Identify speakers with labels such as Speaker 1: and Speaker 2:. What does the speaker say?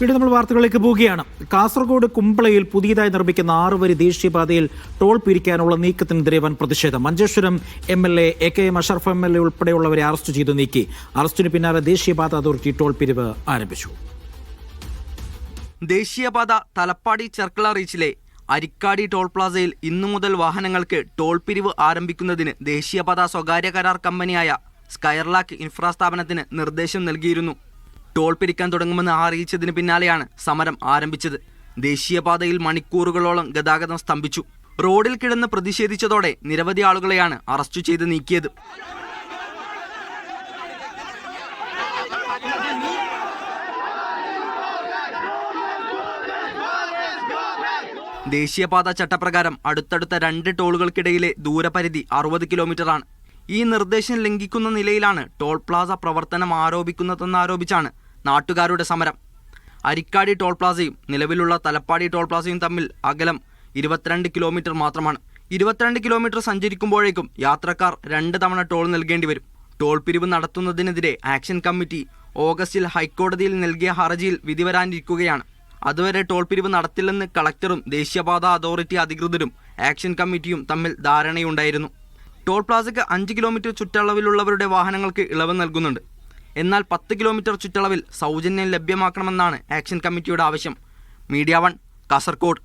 Speaker 1: വീണ്ടും നമ്മൾ വാർത്തകളിലേക്ക് പോവുകയാണ്. കാസർഗോഡ് കുമ്പളയിൽ പുതിയതായി നിർമ്മിക്കുന്ന 6 വരി ദേശീയപാതയിൽ ടോൾ പിരിക്കാനുള്ള നീക്കത്തിനെതിരെ വൻ പ്രതിഷേധം. Manjeshwaram MLA AKM Ashraf MLA ഉൾപ്പെടെയുള്ളവരെ അറസ്റ്റ് ചെയ്ത് നീക്കി. അറസ്റ്റിന് പിന്നാലെ ദേശീയപാത അതോറിറ്റി ടോൾ പിരിവ് ആരംഭിച്ചു.
Speaker 2: ദേശീയപാത തലപ്പാടി ചെർക്കള റീച്ചിലെ അരിക്കാടി ടോൾ പ്ലാസയിൽ ഇന്നു മുതൽ വാഹനങ്ങൾക്ക് ടോൾ പിരിവ് ആരംഭിക്കുന്നതിന് ദേശീയപാത സ്വകാര്യ കരാർ കമ്പനിയായ സ്കൈർലാക്ക് ഇൻഫ്രാ സ്ഥാപനത്തിന് നിർദ്ദേശം നൽകിയിരുന്നു. ടോൾ പിരിക്കാൻ തുടങ്ങുമെന്ന് അറിയിച്ചതിന് പിന്നാലെയാണ് സമരം ആരംഭിച്ചത്. ദേശീയപാതയിൽ മണിക്കൂറുകളോളം ഗതാഗതം സ്തംഭിച്ചു. റോഡിൽ കിടന്ന് പ്രതിഷേധിച്ചതോടെ നിരവധി ആളുകളെയാണ് അറസ്റ്റ് ചെയ്ത് നീക്കിയത്. ദേശീയപാത ചട്ടപ്രകാരം അടുത്തടുത്ത 2 ടോളുകൾക്കിടയിലെ ദൂരപരിധി 60 കിലോമീറ്ററാണ്. ഈ നിർദ്ദേശം ലംഘിക്കുന്ന നിലയിലാണ് ടോൾ പ്ലാസ പ്രവർത്തനം ആരോപിക്കുന്നതെന്നാരോപിച്ചാണ് നാട്ടുകാരുടെ സമരം. അരിക്കാടി ടോൾ പ്ലാസയും നിലവിലുള്ള തലപ്പാടി ടോൾ പ്ലാസയും തമ്മിൽ അകലം 22 കിലോമീറ്റർ മാത്രമാണ്. 22 കിലോമീറ്റർ സഞ്ചരിക്കുമ്പോഴേക്കും യാത്രക്കാർ 2 തവണ ടോൾ നൽകേണ്ടി വരും. ടോൾ പിരിവ് നടത്തുന്നതിനെതിരെ ആക്ഷൻ കമ്മിറ്റി ഓഗസ്റ്റിൽ ഹൈക്കോടതിയിൽ നൽകിയ ഹർജിയിൽ വിധി വരാനിരിക്കുകയാണ്. അതുവരെ ടോൾ പിരിവ് നടത്തില്ലെന്ന് കളക്ടറും ദേശീയപാത അതോറിറ്റി അധികൃതരും ആക്ഷൻ കമ്മിറ്റിയും തമ്മിൽ ധാരണയുണ്ടായിരുന്നു. ടോൾ പ്ലാസയ്ക്ക് 5 കിലോമീറ്റർ ചുറ്റളവിലുള്ളവരുടെ വാഹനങ്ങൾക്ക് ഇളവ് നൽകുന്നുണ്ട്. എന്നാൽ 10 കിലോമീറ്റർ ചുറ്റളവിൽ സൗജന്യം ലഭ്യമാക്കണമെന്നാണ് ആക്ഷൻ കമ്മിറ്റിയുടെ ആവശ്യം. മീഡിയ 1 കാസർഗോഡ്.